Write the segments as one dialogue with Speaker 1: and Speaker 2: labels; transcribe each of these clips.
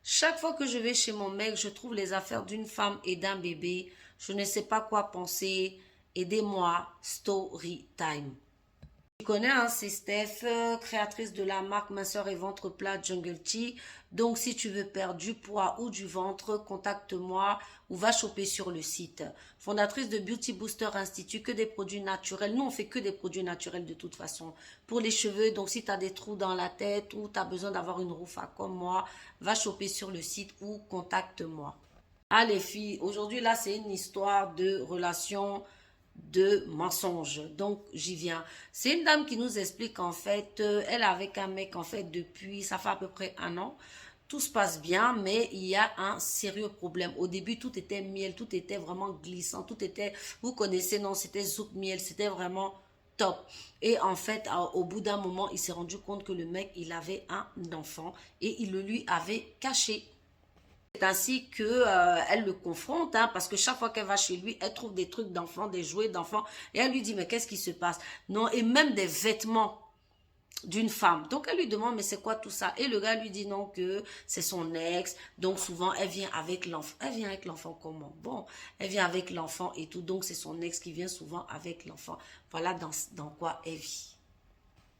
Speaker 1: Chaque fois que je vais chez mon mec, je trouve les affaires d'une femme et d'un bébé. Je ne sais pas quoi penser. Aidez-moi, story time. Tu connais, hein, c'est Steph, créatrice de la marque Minceur et Ventre Plat Jungle Tea. Donc, si tu veux perdre du poids ou du ventre, contacte-moi ou va choper sur le site. Fondatrice de Beauty Booster Institute, que des produits naturels. Nous, on fait que des produits naturels de toute façon. Pour les cheveux, donc si tu as des trous dans la tête ou tu as besoin d'avoir une roufa comme moi, va choper sur le site ou contacte-moi. Ah les filles, aujourd'hui là c'est une histoire de relation de mensonge. Donc j'y viens. C'est une dame qui nous explique en fait, elle est avec un mec en fait depuis, ça fait à peu près un an. Tout se passe bien, mais il y a un sérieux problème. Au début, tout était miel, tout était vraiment glissant, tout était, vous connaissez, non, c'était zouk miel, c'était vraiment top. Et en fait, au bout d'un moment, il s'est rendu compte que le mec, il avait un enfant et il le lui avait caché. C'est ainsi que elle le confronte, hein, parce que chaque fois qu'elle va chez lui, elle trouve des trucs d'enfants, des jouets d'enfants, et elle lui dit, mais qu'est-ce qui se passe? Non, et même des vêtements d'une femme. Donc elle lui demande, mais c'est quoi tout ça? Et le gars lui dit non, que c'est son ex, donc souvent elle vient avec l'enfant. Elle vient avec l'enfant comment? Bon, elle vient avec l'enfant et tout, donc c'est son ex qui vient souvent avec l'enfant. Voilà dans quoi elle vit.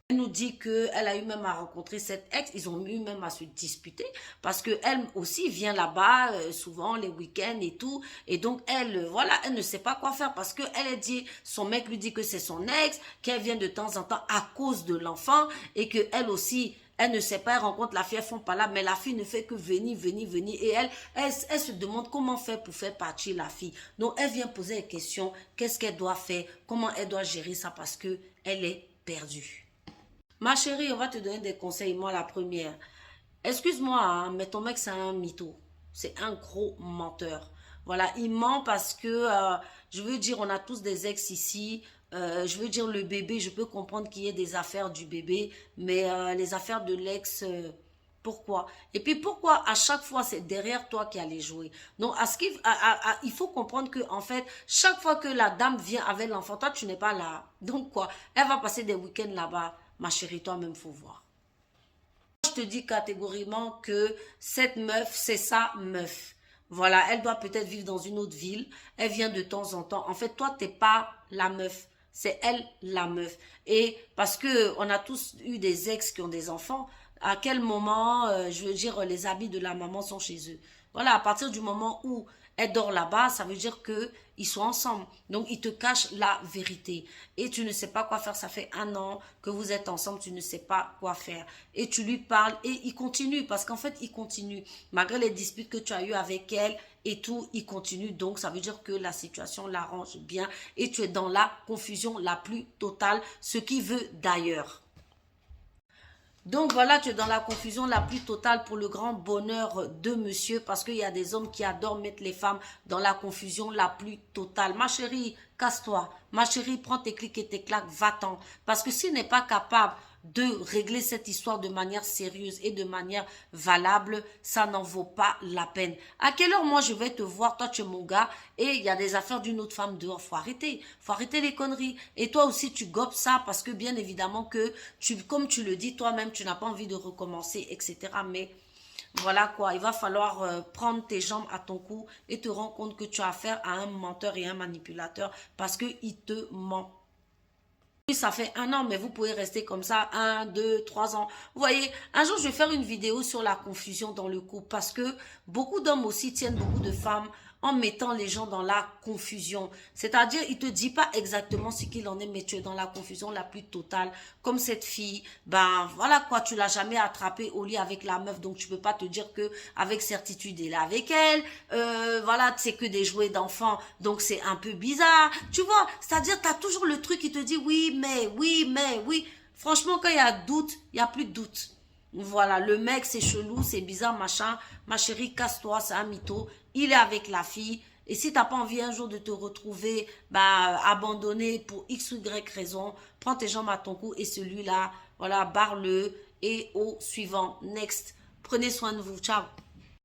Speaker 1: Elle nous dit qu'elle a eu même à rencontrer cette ex, ils ont eu même à se disputer parce qu'elle aussi vient là-bas souvent les week-ends et tout. Et donc elle, voilà, elle ne sait pas quoi faire parce qu'elle dit, son mec lui dit que c'est son ex, qu'elle vient de temps en temps à cause de l'enfant et qu'elle aussi, elle ne sait pas, elle rencontre la fille, elles font pas là, mais la fille ne fait que venir, venir, venir. Et elle se demande comment faire pour faire partir la fille. Donc elle vient poser des questions, qu'est-ce qu'elle doit faire, comment elle doit gérer ça parce que elle est perdue. Ma chérie, on va te donner des conseils. Moi, la première. Excuse-moi, hein, mais ton mec, c'est un mytho. C'est un gros menteur. Voilà, il ment parce que, je veux dire, on a tous des ex ici. Je veux dire, le bébé, je peux comprendre qu'il y ait des affaires du bébé, mais les affaires de l'ex, pourquoi? Et puis pourquoi à chaque fois c'est derrière toi qui allait jouer? Donc il faut comprendre que en fait chaque fois que la dame vient avec l'enfant, toi tu n'es pas là. Donc quoi? Elle va passer des week-ends là-bas. Ma chérie, toi-même faut voir. Je te dis catégoriquement que cette meuf, c'est sa meuf. Voilà, elle doit peut-être vivre dans une autre ville. Elle vient de temps en temps. En fait, toi, t'es pas la meuf. C'est elle la meuf. Et parce que on a tous eu des ex qui ont des enfants, à quel moment, je veux dire, les habits de la maman sont chez eux. Voilà, à partir du moment où elle dort là-bas, ça veut dire que ils sont ensemble. Donc, ils te cachent la vérité. Et tu ne sais pas quoi faire. Ça fait un an que vous êtes ensemble, tu ne sais pas quoi faire. Et tu lui parles et il continue. Parce qu'en fait, il continue. Malgré les disputes que tu as eues avec elle et tout, il continue. Donc, ça veut dire que la situation l'arrange bien. Et tu es dans la confusion la plus totale. Ce qui veut d'ailleurs. Donc voilà, tu es dans la confusion la plus totale pour le grand bonheur de monsieur parce qu'il y a des hommes qui adorent mettre les femmes dans la confusion la plus totale. Ma chérie, casse-toi. Ma chérie, prends tes clics et tes claques, va-t'en. Parce que s'il n'est pas capable de régler cette histoire de manière sérieuse et de manière valable, ça n'en vaut pas la peine. À quelle heure moi je vais te voir, toi tu es mon gars, et il y a des affaires d'une autre femme dehors, faut arrêter les conneries. Et toi aussi tu gobes ça parce que bien évidemment que comme tu le dis toi-même, tu n'as pas envie de recommencer, etc. Mais voilà quoi, il va falloir prendre tes jambes à ton cou et te rendre compte que tu as affaire à un menteur et un manipulateur parce qu'il te ment. Oui, ça fait un an, mais vous pouvez rester comme ça, 1, 2, 3 ans. Vous voyez, un jour, je vais faire une vidéo sur la confusion dans le couple parce que beaucoup d'hommes aussi tiennent beaucoup de femmes en mettant les gens dans la confusion. C'est-à-dire, il te dit pas exactement ce qu'il en est, mais tu es dans la confusion la plus totale. Comme cette fille, ben voilà quoi, tu l'as jamais attrapée au lit avec la meuf, donc tu peux pas te dire que avec certitude il est avec elle. Voilà, c'est que des jouets d'enfants, donc c'est un peu bizarre. Tu vois, c'est-à-dire, tu as toujours le truc qui te dit oui, mais, oui, mais, oui. Franchement, quand il y a doute, il n'y a plus de doute. Voilà, le mec, c'est chelou, c'est bizarre, machin. Ma chérie, casse-toi, c'est un mytho. Il est avec la fille. Et si t'as pas envie un jour de te retrouver bah, abandonné pour X ou Y raison, prends tes jambes à ton cou et celui-là, voilà, barre-le. Et au suivant, next. Prenez soin de vous. Ciao.